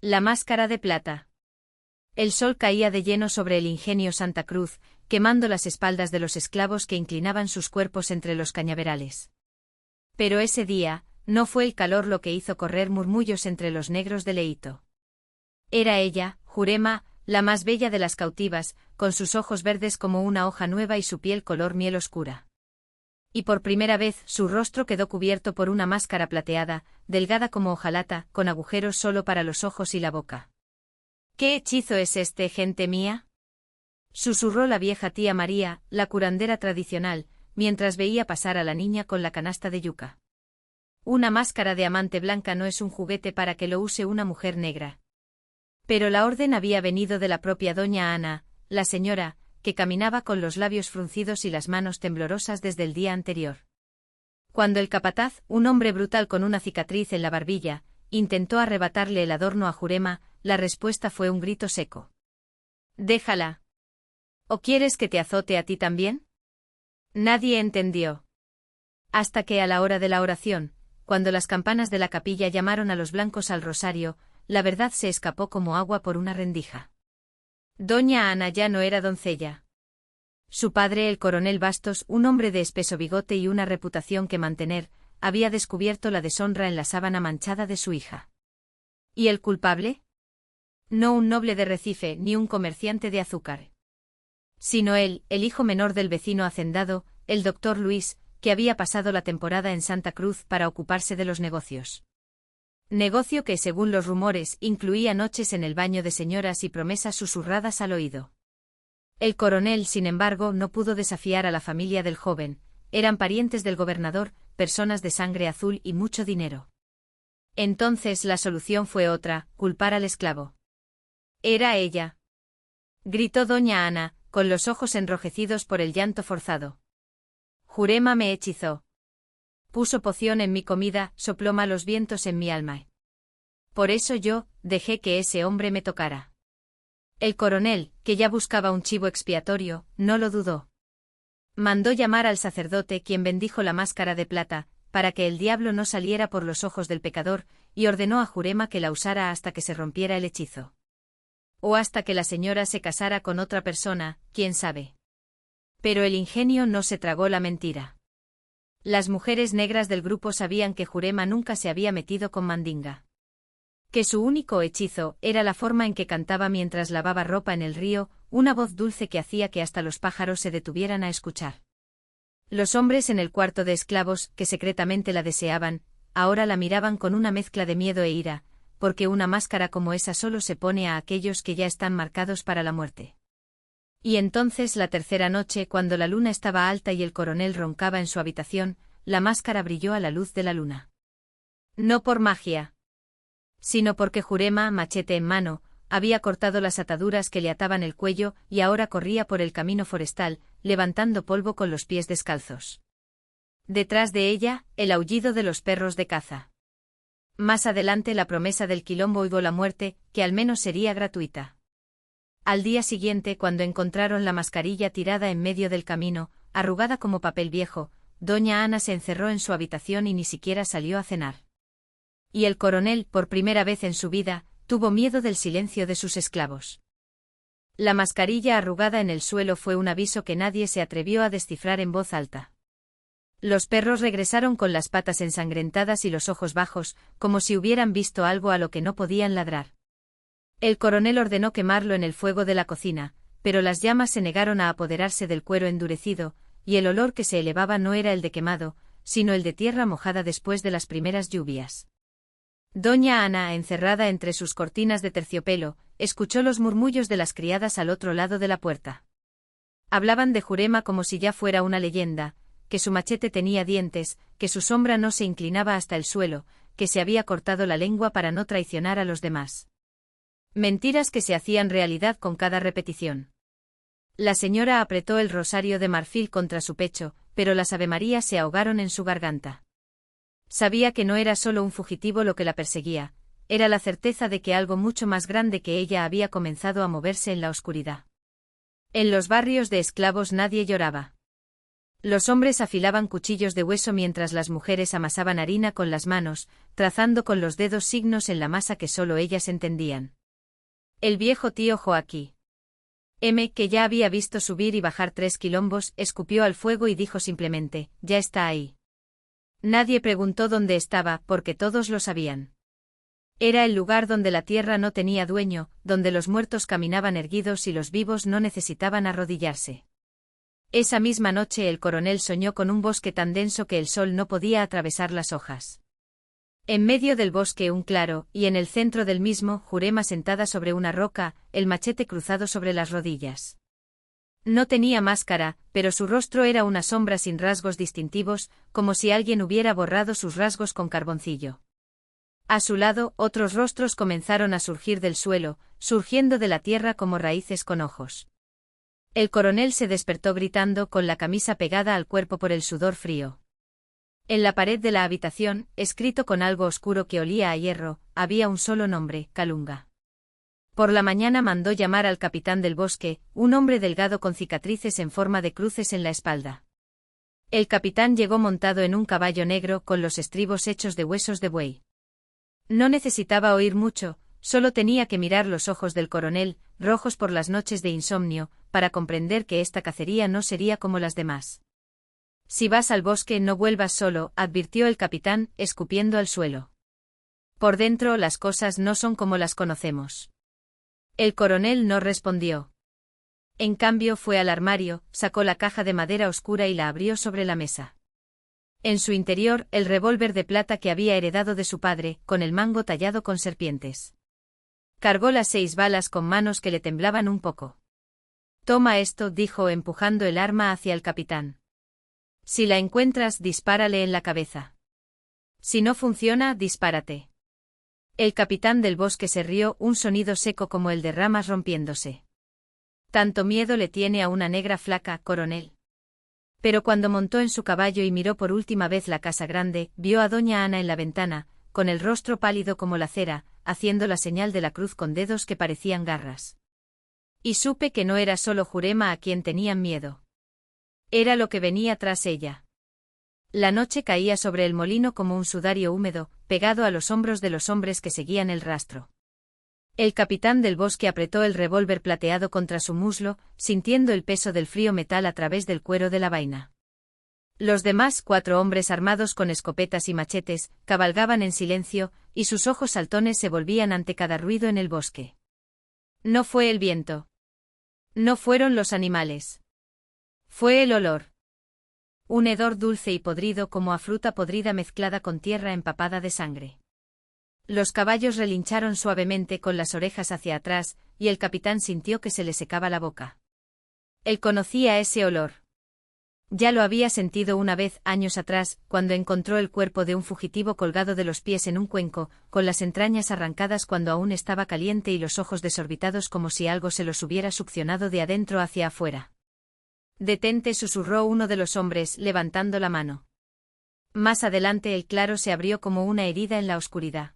La máscara de plata. El sol caía de lleno sobre el ingenio Santa Cruz, quemando las espaldas de los esclavos que inclinaban sus cuerpos entre los cañaverales. Pero ese día, no fue el calor lo que hizo correr murmullos entre los negros de Leito. Era ella, Jurema, la más bella de las cautivas, con sus ojos verdes como una hoja nueva y su piel color miel oscura. Y por primera vez su rostro quedó cubierto por una máscara plateada, delgada como hojalata, con agujeros solo para los ojos y la boca. ¿Qué hechizo es este, gente mía?, susurró la vieja tía María, la curandera tradicional, mientras veía pasar a la niña con la canasta de yuca. Una máscara de amante blanca no es un juguete para que lo use una mujer negra. Pero la orden había venido de la propia doña Ana, la señora, que caminaba con los labios fruncidos y las manos temblorosas desde el día anterior. Cuando el capataz, un hombre brutal con una cicatriz en la barbilla, intentó arrebatarle el adorno a Jurema, la respuesta fue un grito seco. «Déjala. ¿O quieres que te azote a ti también?». Nadie entendió. Hasta que a la hora de la oración, cuando las campanas de la capilla llamaron a los blancos al rosario, la verdad se escapó como agua por una rendija. Doña Ana ya no era doncella. Su padre, el coronel Bastos, un hombre de espeso bigote y una reputación que mantener, había descubierto la deshonra en la sábana manchada de su hija. ¿Y el culpable? No un noble de Recife ni un comerciante de azúcar. Sino él, el hijo menor del vecino hacendado, el doctor Luis, que había pasado la temporada en Santa Cruz para ocuparse de los negocios. Negocio que, según los rumores, incluía noches en el baño de señoras y promesas susurradas al oído. El coronel, sin embargo, no pudo desafiar a la familia del joven, eran parientes del gobernador, personas de sangre azul y mucho dinero. Entonces la solución fue otra, culpar al esclavo. Era ella. Gritó doña Ana, con los ojos enrojecidos por el llanto forzado. Jurema me hechizó. Puso poción en mi comida, sopló malos vientos en mi alma. Por eso yo, dejé que ese hombre me tocara. El coronel, que ya buscaba un chivo expiatorio, no lo dudó. Mandó llamar al sacerdote, quien bendijo la máscara de plata, para que el diablo no saliera por los ojos del pecador, y ordenó a Jurema que la usara hasta que se rompiera el hechizo. O hasta que la señora se casara con otra persona, quién sabe. Pero el ingenio no se tragó la mentira. Las mujeres negras del grupo sabían que Jurema nunca se había metido con mandinga. Que su único hechizo era la forma en que cantaba mientras lavaba ropa en el río, una voz dulce que hacía que hasta los pájaros se detuvieran a escuchar. Los hombres en el cuarto de esclavos, que secretamente la deseaban, ahora la miraban con una mezcla de miedo e ira, porque una máscara como esa solo se pone a aquellos que ya están marcados para la muerte. Y entonces la tercera noche, cuando la luna estaba alta y el coronel roncaba en su habitación, la máscara brilló a la luz de la luna. No por magia, sino porque Jurema, machete en mano, había cortado las ataduras que le ataban el cuello y ahora corría por el camino forestal, levantando polvo con los pies descalzos. Detrás de ella, el aullido de los perros de caza. Más adelante la promesa del quilombo y la muerte, que al menos sería gratuita. Al día siguiente, cuando encontraron la mascarilla tirada en medio del camino, arrugada como papel viejo, doña Ana se encerró en su habitación y ni siquiera salió a cenar. Y el coronel, por primera vez en su vida, tuvo miedo del silencio de sus esclavos. La mascarilla arrugada en el suelo fue un aviso que nadie se atrevió a descifrar en voz alta. Los perros regresaron con las patas ensangrentadas y los ojos bajos, como si hubieran visto algo a lo que no podían ladrar. El coronel ordenó quemarlo en el fuego de la cocina, pero las llamas se negaron a apoderarse del cuero endurecido, y el olor que se elevaba no era el de quemado, sino el de tierra mojada después de las primeras lluvias. Doña Ana, encerrada entre sus cortinas de terciopelo, escuchó los murmullos de las criadas al otro lado de la puerta. Hablaban de Jurema como si ya fuera una leyenda, que su machete tenía dientes, que su sombra no se inclinaba hasta el suelo, que se había cortado la lengua para no traicionar a los demás. Mentiras que se hacían realidad con cada repetición. La señora apretó el rosario de marfil contra su pecho, pero las avemarías se ahogaron en su garganta. Sabía que no era solo un fugitivo lo que la perseguía, era la certeza de que algo mucho más grande que ella había comenzado a moverse en la oscuridad. En los barrios de esclavos nadie lloraba. Los hombres afilaban cuchillos de hueso mientras las mujeres amasaban harina con las manos, trazando con los dedos signos en la masa que solo ellas entendían. El viejo tío Joaquí M., que ya había visto subir y bajar 3 quilombos, escupió al fuego y dijo simplemente: «Ya está ahí». Nadie preguntó dónde estaba, porque todos lo sabían. Era el lugar donde la tierra no tenía dueño, donde los muertos caminaban erguidos y los vivos no necesitaban arrodillarse. Esa misma noche el coronel soñó con un bosque tan denso que el sol no podía atravesar las hojas. En medio del bosque un claro, y en el centro del mismo, Jurema sentada sobre una roca, el machete cruzado sobre las rodillas. No tenía máscara, pero su rostro era una sombra sin rasgos distintivos, como si alguien hubiera borrado sus rasgos con carboncillo. A su lado, otros rostros comenzaron a surgir del suelo, surgiendo de la tierra como raíces con ojos. El coronel se despertó gritando, con la camisa pegada al cuerpo por el sudor frío. En la pared de la habitación, escrito con algo oscuro que olía a hierro, había un solo nombre: Calunga. Por la mañana mandó llamar al capitán del bosque, un hombre delgado con cicatrices en forma de cruces en la espalda. El capitán llegó montado en un caballo negro con los estribos hechos de huesos de buey. No necesitaba oír mucho, solo tenía que mirar los ojos del coronel, rojos por las noches de insomnio, para comprender que esta cacería no sería como las demás. «Si vas al bosque no vuelvas solo», advirtió el capitán, escupiendo al suelo. «Por dentro las cosas no son como las conocemos». El coronel no respondió. En cambio fue al armario, sacó la caja de madera oscura y la abrió sobre la mesa. En su interior, el revólver de plata que había heredado de su padre, con el mango tallado con serpientes. Cargó las 6 balas con manos que le temblaban un poco. «Toma esto», dijo empujando el arma hacia el capitán. «Si la encuentras, dispárale en la cabeza. Si no funciona, dispárate». El capitán del bosque se rió, un sonido seco como el de ramas rompiéndose. «¿Tanto miedo le tiene a una negra flaca, coronel?». Pero cuando montó en su caballo y miró por última vez la casa grande, vio a doña Ana en la ventana, con el rostro pálido como la cera, haciendo la señal de la cruz con dedos que parecían garras. Y supe que no era solo Jurema a quien tenían miedo. Era lo que venía tras ella. La noche caía sobre el molino como un sudario húmedo, pegado a los hombros de los hombres que seguían el rastro. El capitán del bosque apretó el revólver plateado contra su muslo, sintiendo el peso del frío metal a través del cuero de la vaina. Los demás 4 hombres armados con escopetas y machetes, cabalgaban en silencio, y sus ojos saltones se volvían ante cada ruido en el bosque. No fue el viento. No fueron los animales. Fue el olor. Un hedor dulce y podrido como a fruta podrida mezclada con tierra empapada de sangre. Los caballos relincharon suavemente con las orejas hacia atrás, y el capitán sintió que se le secaba la boca. Él conocía ese olor. Ya lo había sentido una vez, años atrás, cuando encontró el cuerpo de un fugitivo colgado de los pies en un cuenco, con las entrañas arrancadas cuando aún estaba caliente y los ojos desorbitados como si algo se los hubiera succionado de adentro hacia afuera. «Detente», susurró uno de los hombres, levantando la mano. Más adelante el claro se abrió como una herida en la oscuridad.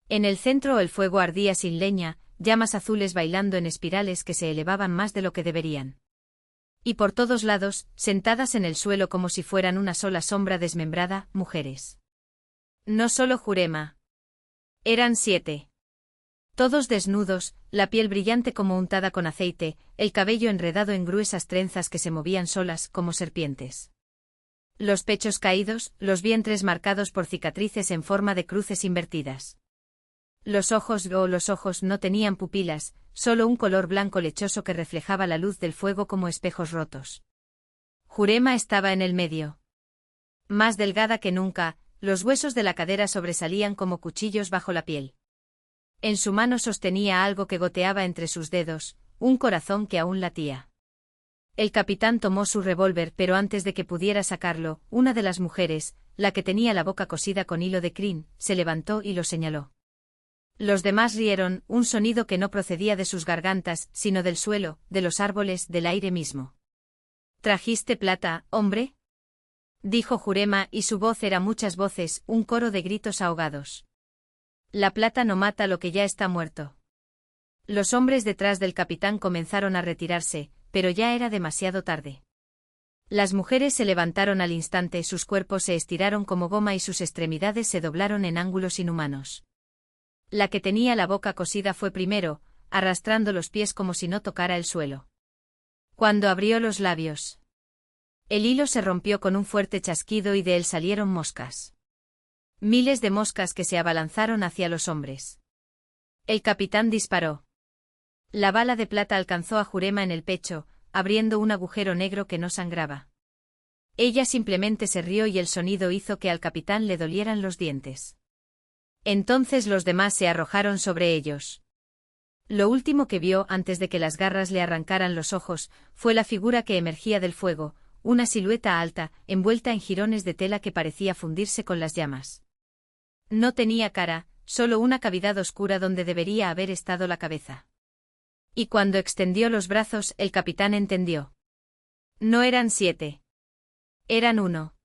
En el centro el fuego ardía sin leña, llamas azules bailando en espirales que se elevaban más de lo que deberían. Y por todos lados, sentadas en el suelo como si fueran una sola sombra desmembrada, mujeres. No solo Jurema. Eran 7. Todos desnudos, la piel brillante como untada con aceite, el cabello enredado en gruesas trenzas que se movían solas como serpientes. Los pechos caídos, los vientres marcados por cicatrices en forma de cruces invertidas. Los ojos no tenían pupilas, solo un color blanco lechoso que reflejaba la luz del fuego como espejos rotos. Jurema estaba en el medio. Más delgada que nunca, los huesos de la cadera sobresalían como cuchillos bajo la piel. En su mano sostenía algo que goteaba entre sus dedos, un corazón que aún latía. El capitán tomó su revólver, pero antes de que pudiera sacarlo, una de las mujeres, la que tenía la boca cosida con hilo de crin, se levantó y lo señaló. Los demás rieron, un sonido que no procedía de sus gargantas, sino del suelo, de los árboles, del aire mismo. «¿Trajiste plata, hombre?», dijo Jurema, y su voz era muchas voces, un coro de gritos ahogados. «La plata no mata lo que ya está muerto». Los hombres detrás del capitán comenzaron a retirarse, pero ya era demasiado tarde. Las mujeres se levantaron al instante, sus cuerpos se estiraron como goma y sus extremidades se doblaron en ángulos inhumanos. La que tenía la boca cosida fue primero, arrastrando los pies como si no tocara el suelo. Cuando abrió los labios, el hilo se rompió con un fuerte chasquido y de él salieron moscas. Miles de moscas que se abalanzaron hacia los hombres. El capitán disparó. La bala de plata alcanzó a Jurema en el pecho, abriendo un agujero negro que no sangraba. Ella simplemente se rió y el sonido hizo que al capitán le dolieran los dientes. Entonces los demás se arrojaron sobre ellos. Lo último que vio antes de que las garras le arrancaran los ojos, fue la figura que emergía del fuego, una silueta alta, envuelta en jirones de tela que parecía fundirse con las llamas. No tenía cara, solo una cavidad oscura donde debería haber estado la cabeza. Y cuando extendió los brazos, el capitán entendió. No eran 7. Eran 1.